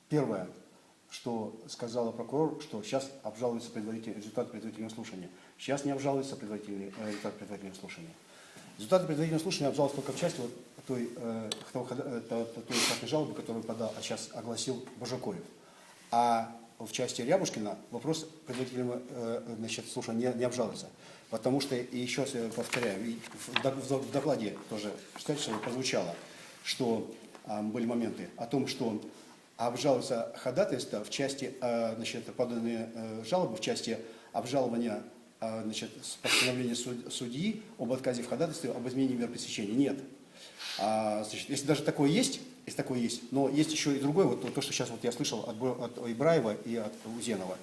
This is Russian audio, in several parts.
Первое, что сказала прокурор, что сейчас обжалуется результат предварительного слушания. Сейчас не обжалуется результат предварительного слушания. Результаты предварительного слушания обжалуются только в части вот той жалобы, которую сейчас огласил Божакоев. А в части Рябушкина вопрос предварительного слушания не обжалуется. Потому что, и еще раз повторяю, в докладе тоже прозвучало, что были моменты о том, что обжалуется ходатайство в части, поданные жалобы в части обжалования постановления судьи об отказе в ходатайстве об изменении мер пресечения. Нет. Если даже такое есть, но есть еще и другое, вот то, что сейчас вот я слышал от Ибраева и от Узенова.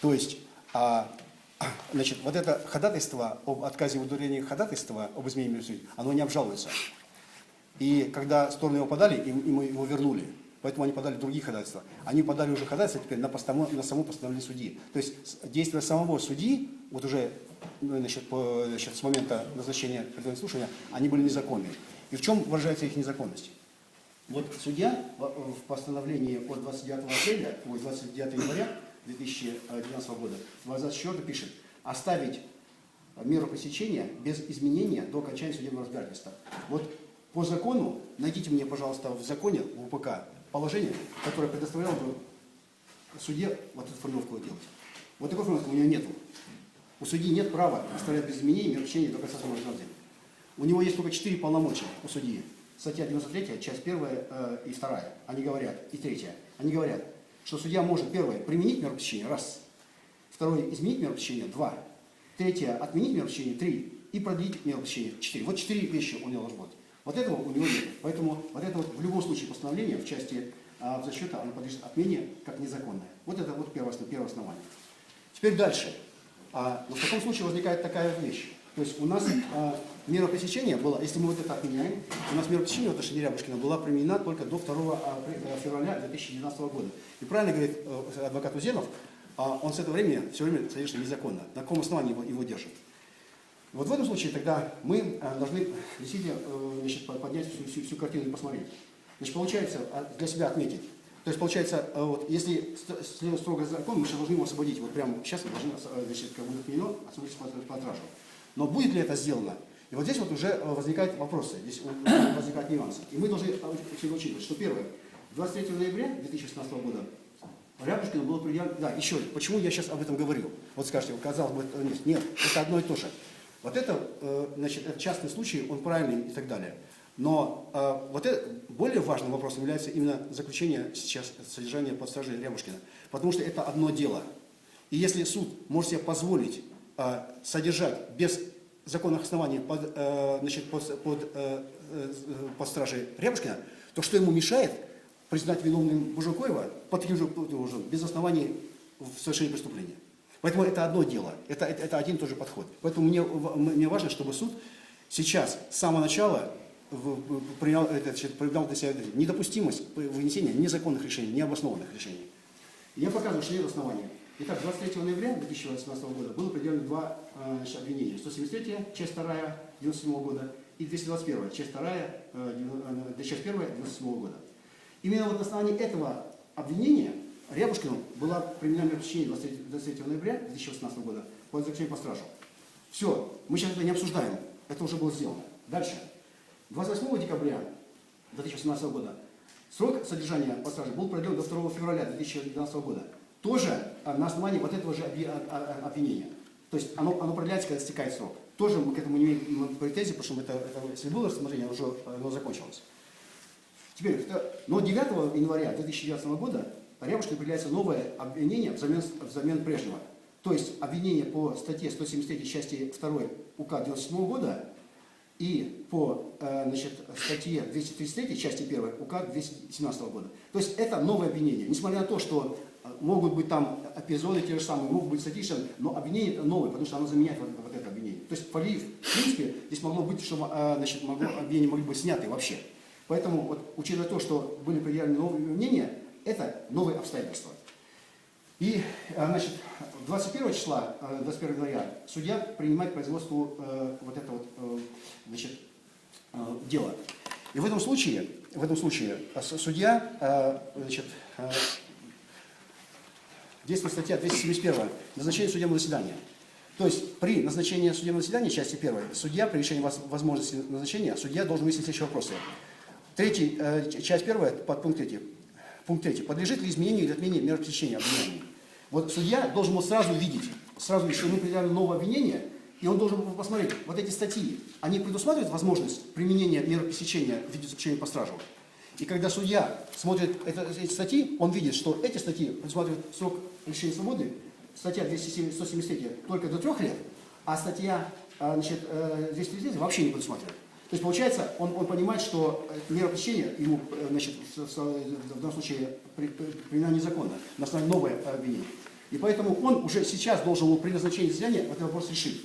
То есть, вот это ходатайство об отказе в удовлетворении ходатайства об изменении мер пресечения, оно не обжалуется. И когда стороны его подали, им его вернули. Поэтому они подали другие ходатайства. Они подали уже ходатайство теперь на само постановление судьи. То есть действия самого судьи, вот уже с момента назначения предварительного слушания, они были незаконны. И в чем выражается их незаконность? Вот судья в постановлении от 29 января 2012 года, 24 пишет: оставить меру пресечения без изменения до окончания судебного разбирательства. Вот по закону, найдите мне, пожалуйста, в законе, в УПК, положение, которое предоставляло бы судье вот эту формулировку делать. Вот такой формулировки у него нет. У судьи нет права оставлять без изменений меру пресечения до конца судебного разбирательства. У него есть только 4 полномочия у судьи. Статья 93, часть 1 и 2. Они говорят, и 3. Они говорят, что судья может, первое, применить меру пресечения, раз. Второе, изменить меру пресечения, 2. Третье, отменить меру пресечения, 3. И продлить меру пресечения, 4. Вот 4 вещи у него должно быть. Вот этого у него нет. Поэтому вот это вот в любом случае постановление в части защита, оно подлежит отмене как незаконное. Вот это вот первое основание. Теперь дальше. Но в таком случае возникает такая вещь. То есть у нас мера пресечения была, если мы вот это отменяем, у нас мера пресечения в отношении Рябушкина была применена только до 2 февраля 2012 года. И правильно говорит адвокат Узенов, он с этого времени все время содержится незаконно. На каком основании его держит? Вот в этом случае тогда мы должны действительно поднять всю картину и посмотреть. Значит, получается, для себя отметить. То есть, получается, вот, если следовать строго закон, мы сейчас должны его освободить. Вот прямо сейчас мы должны, как будет отменено, освободить по отражу. Но будет ли это сделано? И вот здесь вот уже возникают вопросы, здесь возникают нюансы. И мы должны учитывать, что первое, 23 ноября 2016 года Рябушкину было предъявлено... Да, еще, почему я сейчас об этом говорю? Вот скажете, казалось бы, нет, это одно и то же. Вот это, это частный случай, он правильный и так далее. Но вот это более важным вопросом является именно заключение сейчас содержания под стражей Рябушкина. Потому что это одно дело. И если суд может себе позволить содержать без законных оснований под стражей Рябушкина, то что ему мешает признать виновным Божакоева под таким же без оснований в совершении преступления? Поэтому это одно дело, это один и тот же подход. Поэтому мне важно, чтобы суд сейчас, с самого начала, проявлял для себя недопустимость вынесения незаконных решений, необоснованных решений. Я показываю, что нет основания. Итак, 23 ноября 2018 года было предъявлено 2 обвинения. 173, часть 2, 1997 года и 221, часть 1, 1997 года. Именно вот на основании этого обвинения Рябушкину была применена мера пресечения 23 ноября 2018 года по заключению по стражу. Все, мы сейчас это не обсуждаем, это уже было сделано. Дальше. 28 декабря 2018 года срок содержания под стражей был продлен до 2 февраля 2012 года. Тоже на основании вот этого же обвинения. То есть оно продляется, когда истекает срок. Тоже мы к этому не имеем претензий, потому что если было рассмотрение, оно закончилось. Теперь, но 9 января 2019 года Рябушкину предъявляется новое обвинение взамен прежнего. То есть обвинение по статье 173 части 2 УК 1997 года и по статье 233 части 1 УК 2017 года. То есть это новое обвинение. Несмотря на то, что могут быть там эпизоды те же самые, могут быть статьи, но обвинение это новое, потому что оно заменяет вот это обвинение. То есть, в принципе, здесь могло быть, что обвинения могли быть сняты вообще. Поэтому, вот, учитывая то, что были предъявлены новые обвинения, это новые обстоятельства. И, 21 числа, 21 января, судья принимает к производству вот это вот, дело. И в этом случае судья действует статья 271 «Назначение судебного заседания». То есть при назначении судебного заседания, части 1, судья при решении возможности назначения, судья должен выяснить следующие вопросы. Часть 1, подпункт 3. Пункт 3. Подлежит ли изменению или отмене меры пресечения обвиняемого? Вот судья должен вот сразу видеть, что мы предъявили новое обвинение, и он должен посмотреть, вот эти статьи, они предусматривают возможность применения меры пресечения в виде заключения по стражу. И когда судья смотрит эти статьи, он видит, что эти статьи предусматривают срок лишения свободы, статья 173 только до 3 лет, а статья 233 вообще не предусматривает. То есть получается, он понимает, что мера пресечения ему в данном случае применена незаконно, на основании новое обвинение. И поэтому он уже сейчас должен при назначении заседания этот вопрос решить.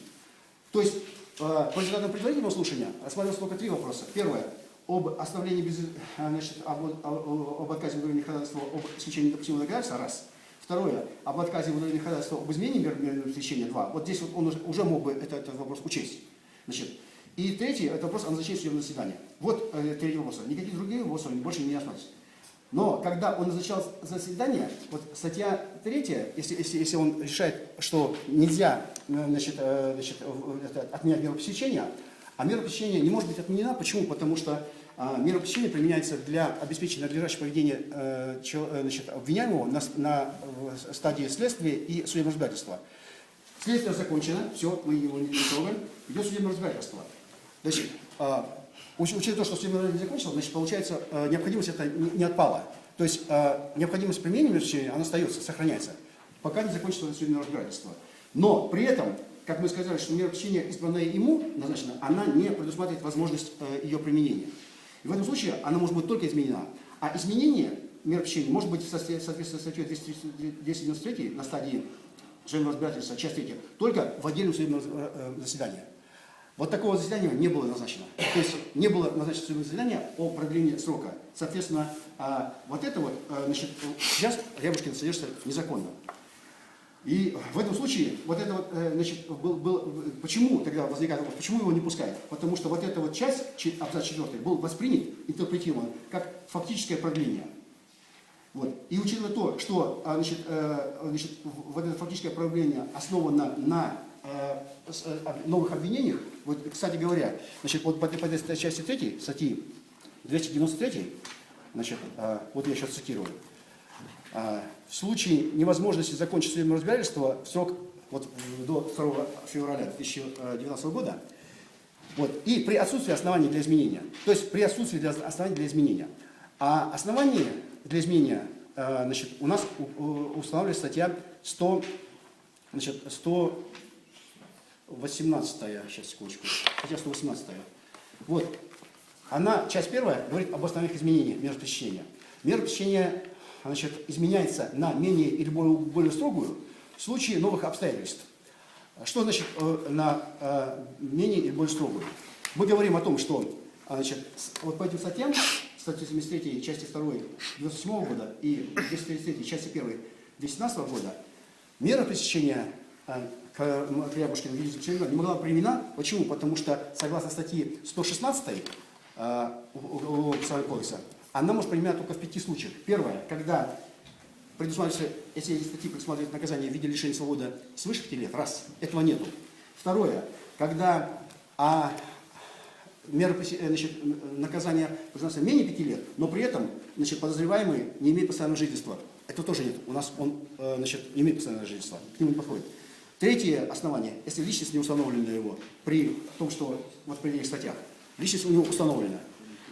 То есть по результатам предварительного слушания рассматривалось только 3 вопроса. Первое. Об оставлении без, об отказе в удовлетворении ходатайства об исключении допустимого доказательства, раз. Второе. Об отказе в удовлетворении ходатайства об изменении меры пресечения, 2. Вот здесь вот он уже мог бы этот вопрос учесть. Значит, и третий, это вопрос о назначении судебного заседания. Вот третий вопрос. Никаких других вопросов больше не рассматривается. Но когда он назначал заседание, вот статья 3, если он решает, что нельзя отменять меру пресечения, а мера пресечения не может быть отменена. Почему? Потому что мера пресечения применяется для обеспечения надлежащего поведения обвиняемого на стадии следствия и судебного разбирательства. Следствие закончено, все, мы его не трогаем, идет судебное разбирательство. Значит, учитывая то, что судебное разбирательство закончилось, значит, получается, необходимость это не отпала. То есть необходимость применения меры пресечения, она остается, сохраняется, пока не закончится судебное разбирательство. Но при этом, как мы сказали, что мера пресечения, избранная ему, назначена, она не предусматривает возможность ее применения. И в этом случае она может быть только изменена. А изменение меры пресечения может быть в соответствии с статьей 293 на стадии судебного разбирательства, часть 3, только в отдельном судебном заседании. Вот такого заседания не было назначено. То есть не было назначено судебное заседание о продлении срока. Соответственно, вот это вот, значит, сейчас Рябушкин содержится незаконно. И в этом случае, вот это вот, значит, почему тогда возникает вопрос, почему его не пускают? Потому что вот эта вот часть, абзац 4, был воспринят, интерпретирован как фактическое продление. Вот. И учитывая то, что вот это фактическое продление основано на новых обвинениях, вот, кстати говоря, значит, вот по этой части 3, статьи 293, значит, вот я сейчас цитирую. В случае невозможности закончить судебное разбирательство в срок вот, до 2 февраля 2019 года, вот, и при отсутствии оснований для изменения, то есть при отсутствии оснований для изменения. А основание для изменения, значит, у нас устанавливается статья 118, сейчас, секундочку, статья 118. Вот, она, часть 1, говорит об основаниях изменения меры пресечения. Мера пресечения, значит, изменяется на менее или более строгую в случае новых обстоятельств. Что значит на менее или более строгую? Мы говорим о том, что, значит, вот по этим статьям, статье 73, части 2 1997 года и 233, части 1 2017 года, мера пресечения к Рябушкину в виде заключения не могла быть применена. Почему? Потому что, согласно статье 116 Уголовного кодекса, она может применяться только в 5 случаях. Первое, когда предусматривается, если эти статьи предусматривают наказание в виде лишения свободы свыше 5 лет, раз, этого нету. Второе, когда мера, значит, наказания предусматривается менее 5 лет, но при этом, значит, подозреваемый не имеет постоянного жительства. Этого тоже нет. У нас он, значит, не имеет постоянного жительства, к нему не подходит. Третье основание, если личность не установлена его при том, что вот при этих статьях, личность у него установлена.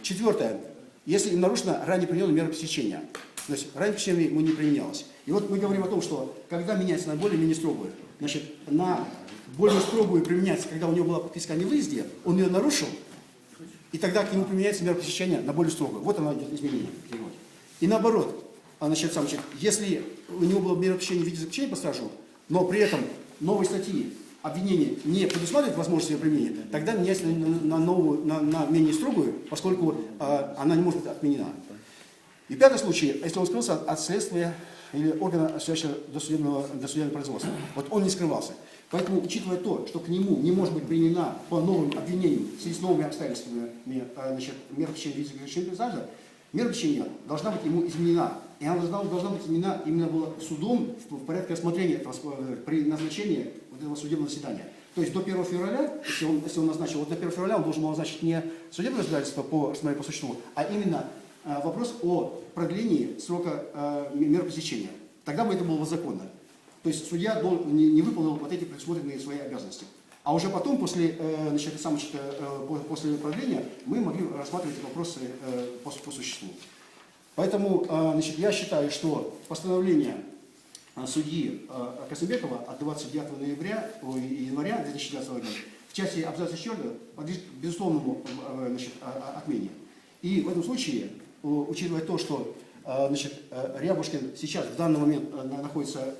Четвертое, если нарушена ранее примененная мера пресечения. То есть ранее пресечение ему не применялось. И вот мы говорим о том, что когда меняется на более-менее строгую, значит, на более строгую применяется, когда у него была подписка о невыезде, он ее нарушил, и тогда к нему применяется мера пресечения на более строгую. Вот она идет изменение. И наоборот, значит, если у него было мера пресечения в виде заключения по стражу, но при этом новые статьи обвинения не предусматривают возможность ее применения, тогда меняется на менее строгую, поскольку она не может быть отменена. И пятый случай, если он скрылся от следствия или органа, осуществляющего досудебного производства. Вот он не скрывался. Поэтому, учитывая то, что к нему не может быть применена по новым обвинениям в связи с новыми обстоятельствами, значит, мера пресечения в виде заключения по стражу, Мера пресечения должна быть ему изменена. И она должна быть изменена именно была судом в порядке рассмотрения при назначении вот этого судебного заседания. То есть до 1 февраля, если он назначил, вот до 1 февраля он должен был назначить не судебное разбирательство по существу, а именно вопрос о продлении срока меры пресечения. Тогда бы это было законно. То есть судья не выполнил вот эти предусмотренные свои обязанности. А уже потом, после продления, мы могли рассматривать вопросы по существу. Поэтому я считаю, что постановление судьи Касымбекова от 29 января 2019 года в части абзаца 4 подлежит безусловному отмене. И в этом случае, учитывая то, что Рябушкин сейчас в данный момент находится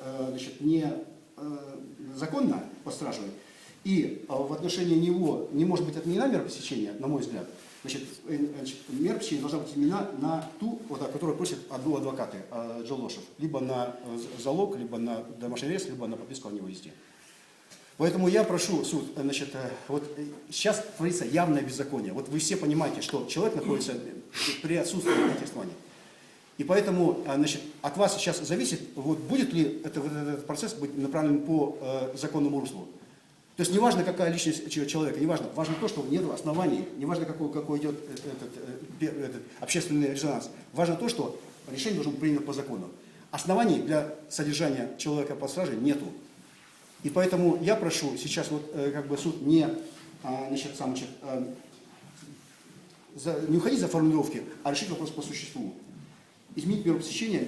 незаконно под стражей, и в отношении него не может быть отменена мера пресечения, на мой взгляд, мера пресечения должна быть изменена на ту, которую просит адвокаты Джолошев, либо на залог, либо на домашний арест, либо на подписку о невыезде. Поэтому я прошу суд, вот сейчас творится явное беззаконие. Вот вы все понимаете, что человек находится при отсутствии этих оснований. И поэтому от вас сейчас зависит, вот, будет ли этот процесс быть направлен по законному руслу. То есть неважно, какая личность человека, неважно, важно то, что нет оснований, неважно, какой идет этот общественный резонанс. Важно то, что решение должно быть принято по закону. Оснований для содержания человека под стражей нету. И поэтому я прошу сейчас суд не уходить за формулировки, а решить вопрос по существу. Изменить меру пресечения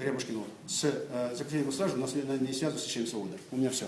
Рябушкину с заключением под стражу, не связано с лишением свободы. У меня все.